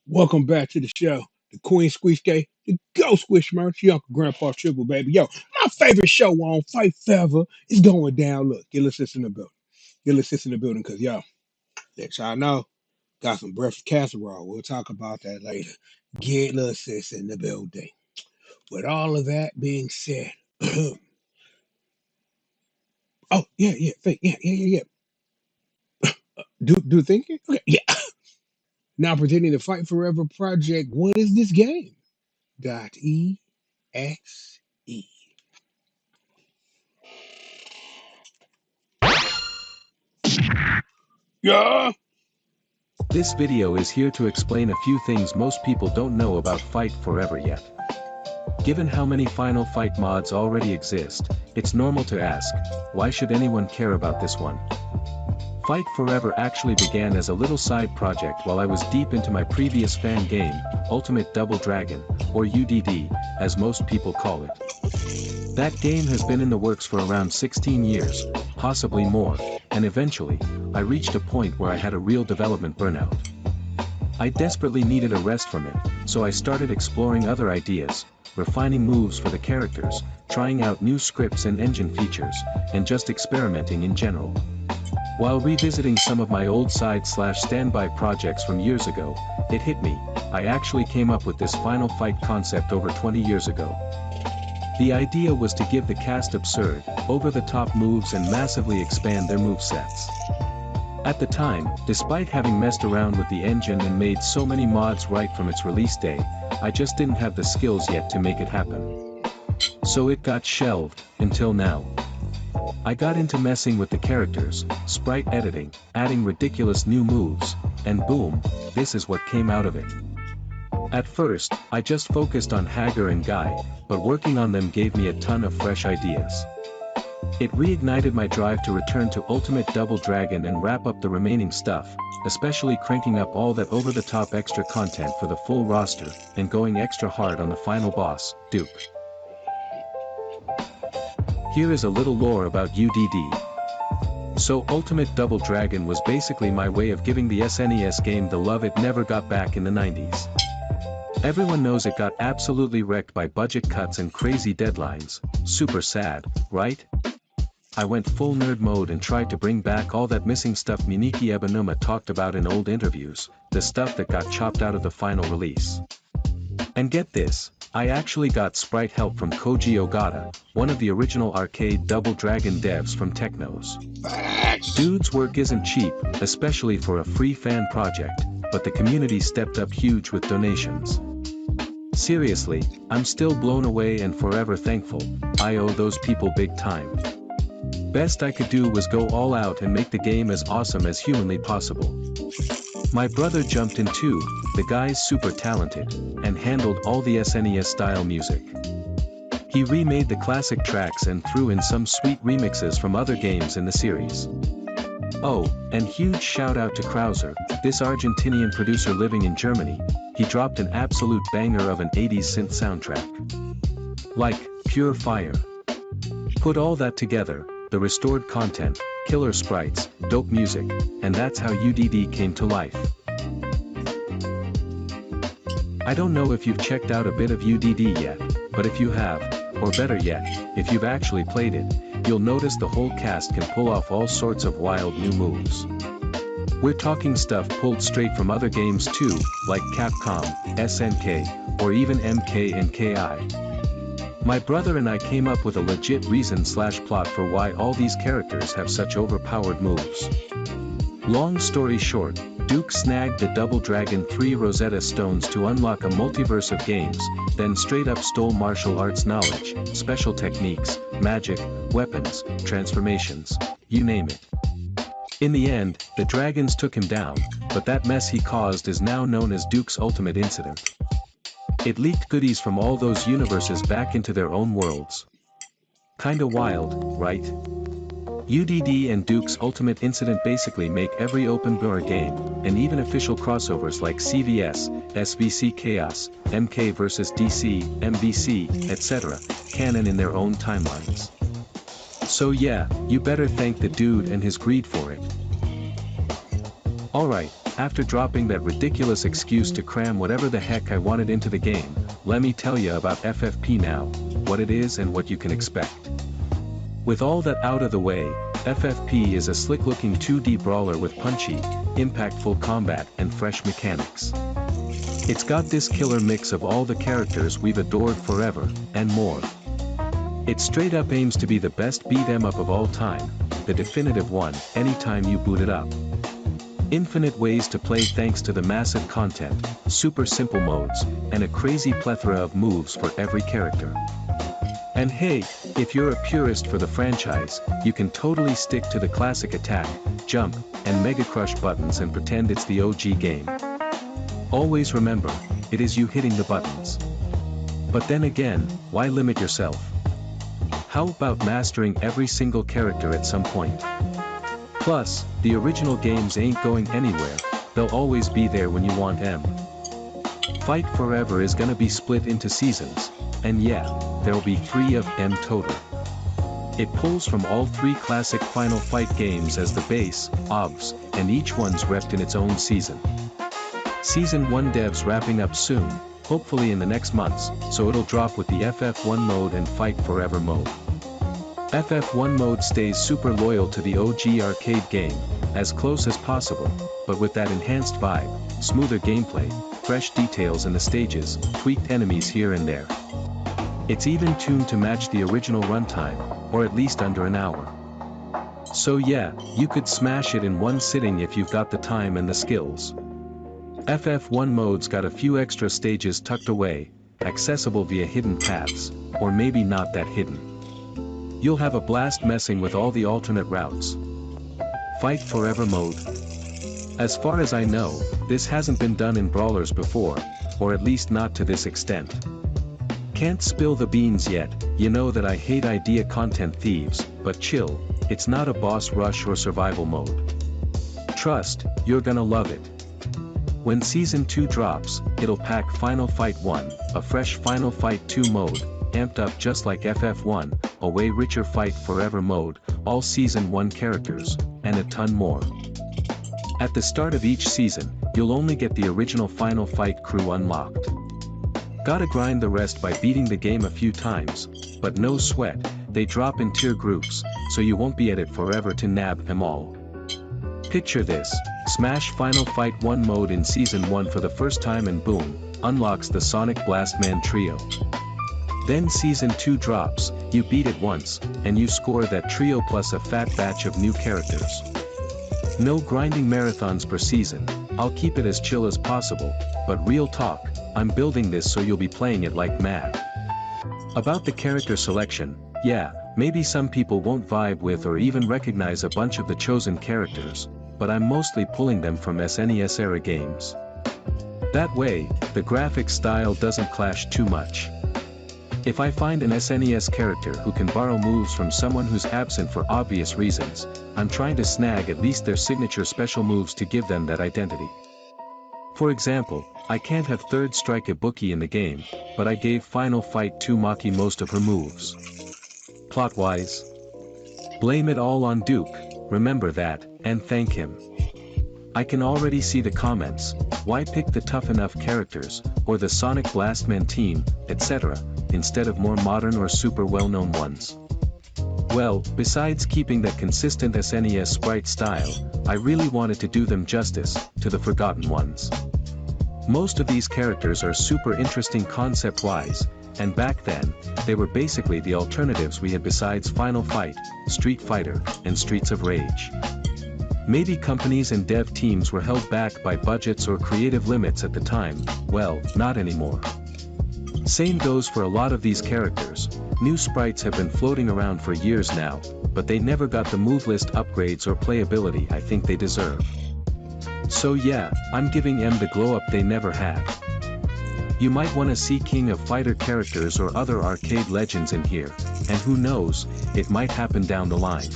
Welcome back to the show. The Queen Squish Gay, the Ghost Squish Merch, your Uncle Grandpa Triple, baby. Yo, my favorite show on Fight Feather is going down. Look, get us in the building. Get us in the building because, yo, let y'all know, got some breakfast casserole. We'll talk about that later. Get us in the building. With all of that being said, oh, yeah. Do thinking? Okay, yeah. Now presenting the Fight Forever project. What is this game? .exe. Yeah. This video is here to explain a few things most people don't know about Fight Forever yet. Given how many Final Fight mods already exist, it's normal to ask, why should anyone care about this one? Fight Forever actually began as a little side project while I was deep into my previous fan game, Ultimate Double Dragon, or UDD, as most people call it. That game has been in the works for around 16 years, possibly more, and eventually, I reached a point where I had a real development burnout. I desperately needed a rest from it, so I started exploring other ideas, refining moves for the characters, trying out new scripts and engine features, and just experimenting in general. While revisiting some of my old side/standby projects from years ago, it hit me, I actually came up with this Final Fight concept over 20 years ago. The idea was to give the cast absurd, over-the-top moves and massively expand their movesets. At the time, despite having messed around with the engine and made so many mods right from its release day, I just didn't have the skills yet to make it happen. So it got shelved, until now. I got into messing with the characters, sprite editing, adding ridiculous new moves, and boom, this is what came out of it. At first, I just focused on Hagar and Guy, but working on them gave me a ton of fresh ideas. It reignited my drive to return to Ultimate Double Dragon and wrap up the remaining stuff, especially cranking up all that over-the-top extra content for the full roster, and going extra hard on the final boss, Duke. Here is a little lore about UDD. So Ultimate Double Dragon was basically my way of giving the SNES game the love it never got back in the 90s. Everyone knows it got absolutely wrecked by budget cuts and crazy deadlines, super sad, right? I went full nerd mode and tried to bring back all that missing stuff Miniki Ebanuma talked about in old interviews, the stuff that got chopped out of the final release. And get this, I actually got sprite help from Koji Ogata, one of the original arcade Double Dragon devs from Technos. Dude's work isn't cheap, especially for a free fan project, but the community stepped up huge with donations. Seriously, I'm still blown away and forever thankful. I owe those people big time. Best I could do was go all out and make the game as awesome as humanly possible. My brother jumped in too, the guy's super talented, and handled all the SNES style music. He remade the classic tracks and threw in some sweet remixes from other games in the series. Oh, and huge shout out to Krauser, this Argentinian producer living in Germany. He dropped an absolute banger of an 80s synth soundtrack. Like, pure fire. Put all that together, the restored content, killer sprites, dope music, and that's how UDD came to life. I don't know if you've checked out a bit of UDD yet, but if you have, or better yet, if you've actually played it, you'll notice the whole cast can pull off all sorts of wild new moves. We're talking stuff pulled straight from other games too, like Capcom, SNK, or even MK and KI. My brother and I came up with a legit reason/plot for why all these characters have such overpowered moves. Long story short, Duke snagged the Double Dragon 3 Rosetta Stones to unlock a multiverse of games, then straight up stole martial arts knowledge, special techniques, magic, weapons, transformations, you name it. In the end, the dragons took him down, but that mess he caused is now known as Duke's Ultimate Incident. It leaked goodies from all those universes back into their own worlds. Kinda wild, right? UDD and Duke's Ultimate Incident basically make every open world game, and even official crossovers like CVS, SVC Chaos, MK vs DC, MVC, etc., canon in their own timelines. So yeah, you better thank the dude and his greed for it. Alright, after dropping that ridiculous excuse to cram whatever the heck I wanted into the game, let me tell you about FFP now, what it is and what you can expect. With all that out of the way, FFP is a slick-looking 2D brawler with punchy, impactful combat and fresh mechanics. It's got this killer mix of all the characters we've adored forever, and more. It straight up aims to be the best beat-em-up of all time, the definitive one, anytime you boot it up. Infinite ways to play thanks to the massive content, super simple modes, and a crazy plethora of moves for every character. And hey, if you're a purist for the franchise, you can totally stick to the classic attack, jump, and mega crush buttons and pretend it's the OG game. Always remember, it is you hitting the buttons. But then again, why limit yourself? How about mastering every single character at some point? Plus, the original games ain't going anywhere, they'll always be there when you want them. Fight Forever is gonna be split into seasons, and yeah, there'll be 3 of them total. It pulls from all 3 classic Final Fight games as the base, OVs, and each one's repped in its own season. Season 1 devs wrapping up soon, hopefully in the next months, so it'll drop with the FF1 mode and Fight Forever mode. FF1 mode stays super loyal to the OG arcade game, as close as possible, but with that enhanced vibe, smoother gameplay, fresh details in the stages, tweaked enemies here and there. It's even tuned to match the original runtime, or at least under an hour. So yeah, you could smash it in one sitting if you've got the time and the skills. FF1 mode's got a few extra stages tucked away, accessible via hidden paths, or maybe not that hidden. You'll have a blast messing with all the alternate routes. Fight Forever mode. As far as I know, this hasn't been done in brawlers before, or at least not to this extent. Can't spill the beans yet, you know that I hate idea content thieves, but chill, it's not a boss rush or survival mode. Trust, you're gonna love it. When Season 2 drops, it'll pack Final Fight 1, a fresh Final Fight 2 mode, amped up just like FF1, a way richer Fight Forever mode, all Season 1 characters, and a ton more. At the start of each season, you'll only get the original Final Fight crew unlocked. Gotta grind the rest by beating the game a few times, but no sweat, they drop in tier groups, so you won't be at it forever to nab them all. Picture this, smash Final Fight 1 mode in Season 1 for the first time and boom, unlocks the Sonic Blastman trio. Then Season 2 drops, you beat it once, and you score that trio plus a fat batch of new characters. No grinding marathons per season, I'll keep it as chill as possible, but real talk, I'm building this so you'll be playing it like mad. About the character selection, yeah, maybe some people won't vibe with or even recognize a bunch of the chosen characters, but I'm mostly pulling them from SNES era games. That way, the graphic style doesn't clash too much. If I find an SNES character who can borrow moves from someone who's absent for obvious reasons, I'm trying to snag at least their signature special moves to give them that identity. For example, I can't have Third Strike Ibuki in the game, but I gave Final Fight 2 Maki most of her moves. Plot-wise? Blame it all on Duke, remember that, and thank him. I can already see the comments, why pick the tough enough characters, or the Sonic Blastman team, etc., instead of more modern or super well-known ones? Well, besides keeping that consistent SNES sprite style, I really wanted to do them justice, to the forgotten ones. Most of these characters are super interesting concept-wise, and back then, they were basically the alternatives we had besides Final Fight, Street Fighter, and Streets of Rage. Maybe companies and dev teams were held back by budgets or creative limits at the time, well, not anymore. Same goes for a lot of these characters, new sprites have been floating around for years now, but they never got the move list upgrades or playability I think they deserve. So yeah, I'm giving them the glow up they never had. You might want to see King of Fighter characters or other arcade legends in here, and who knows, it might happen down the line.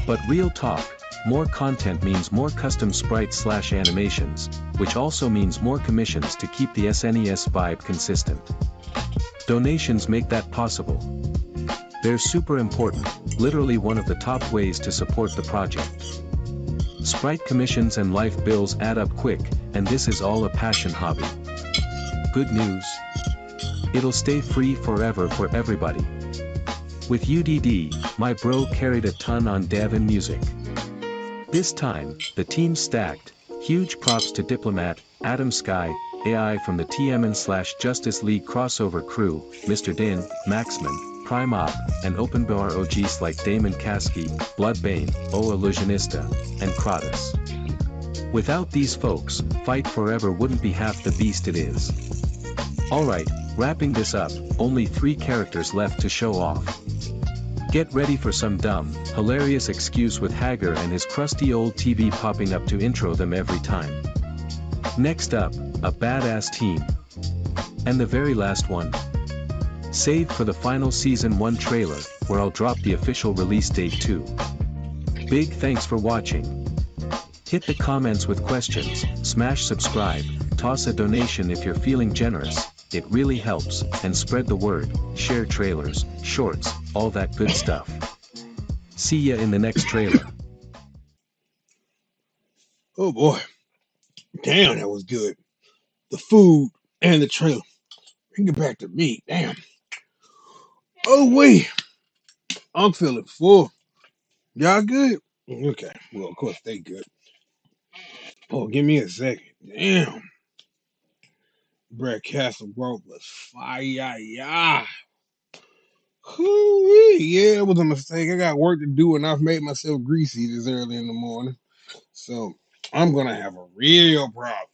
But real talk, more content means more custom sprites/animations, which also means more commissions to keep the SNES vibe consistent. Donations make that possible. They're super important, literally one of the top ways to support the project. Sprite commissions and life bills add up quick, and this is all a passion hobby. Good news? It'll stay free forever for everybody. With UDD, my bro carried a ton on dev and music. This time, the team's stacked. Huge props to Diplomat, Adam Sky, AI from the TMN/Justice League crossover crew, Mr. Din, Maxman, Prime Op, and open bar OGs like Damon Kasky, Bloodbane, O Illusionista, and Kratos. Without these folks, Fight Forever wouldn't be half the beast it is. Alright, wrapping this up, only 3 characters left to show off. Get ready for some dumb, hilarious excuse with Hager and his crusty old TV popping up to intro them every time. Next up, a badass team. And the very last one. Save for the final Season 1 trailer, where I'll drop the official release date too. Big thanks for watching. Hit the comments with questions, smash subscribe, toss a donation if you're feeling generous, it really helps, and spread the word, share trailers, shorts, all that good stuff. See ya in the next trailer. Oh boy, damn, that was good. The food and the trailer. Bring it back to me, damn. Oh wait, I'm feeling full. Y'all good? Okay, well of course they good. Oh, give me a second. Damn, Brad Castle work was fire. Yeah. Hoo-wee. Yeah, it was a mistake. I got work to do and I've made myself greasy this early in the morning. So I'm gonna have a real problem.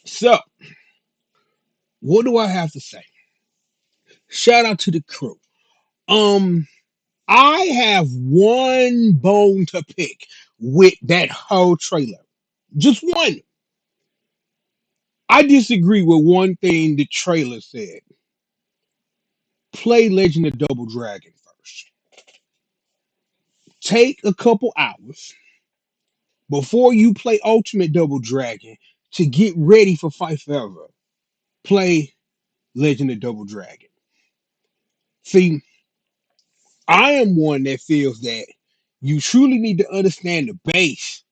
So, what do I have to say? Shout out to the crew. Um, I have one bone to pick with that whole trailer. Just one. I disagree with one thing the trailer said. Play Legend of Double Dragon first. Take a couple hours before you play Ultimate Double Dragon to get ready for Fight Forever. Play Legend of Double Dragon. See, I am one that feels that you truly need to understand the base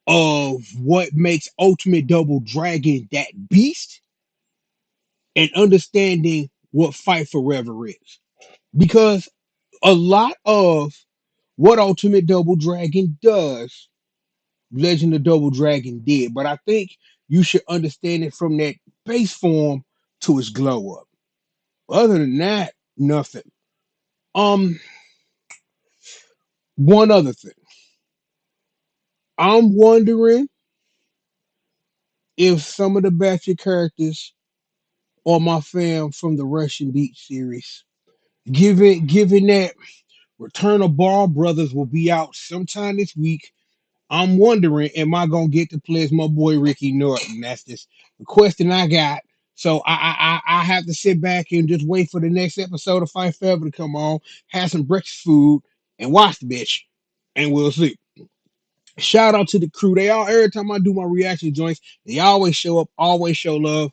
of what makes Ultimate Double Dragon that beast and understanding what Fight Forever is. Because a lot of what Ultimate Double Dragon does, Legend of Double Dragon did. But I think you should understand it from that base form to its glow up. Other than that, nothing. Um, one other thing. I'm wondering if some of the Batchet characters are my fam from the Russian Beach series. Given that Return of Ball Brothers will be out sometime this week, I'm wondering, am I gonna get to play as my boy Ricky Norton? That's just the question I got. So I have to sit back and just wait for the next episode of Fight Forever to come on, have some breakfast food, and watch the bitch, and we'll see. Shout out to the crew. They all every time I do my reaction joints, they always show up, always show love.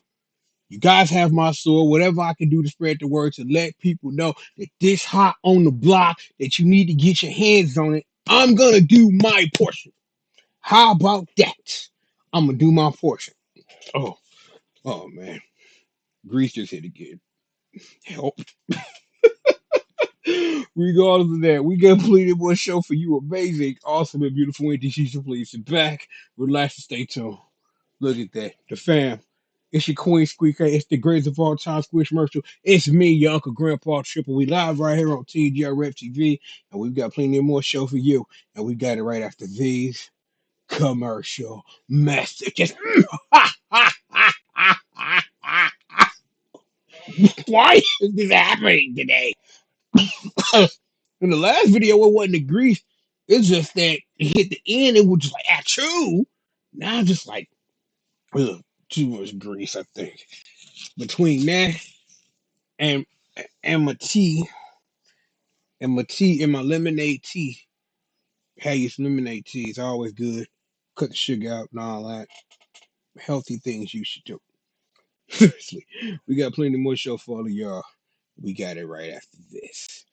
You guys have my sword. Whatever I can do to spread the word to let people know that this hot on the block, that you need to get your hands on it. I'm gonna do my portion. How about that? I'm gonna do my portion. Oh, oh man, Grease just hit again. Help. Regardless of that, we got plenty more show for you. Amazing, awesome, and beautiful entities. So please sit back, relax, and stay tuned. Look at that, the fam. It's your Queen Squeaker. It's the greatest of all time Squish commercial. It's me, your Uncle Grandpa Triple. We live right here on TGRF TV, and we've got plenty more show for you. And we got it right after these commercial messages. Why is this happening today? In the last video, it wasn't the grease. It's just that it hit the end. It was just like, achoo. Now I'm just like, ugh, too much grease, I think. Between that and and my tea and my lemonade tea. Hey, it's lemonade tea. It's always good. Cut the sugar out and all that. Healthy things you should do. Seriously. We got plenty more show for all of y'all. We got it right after this.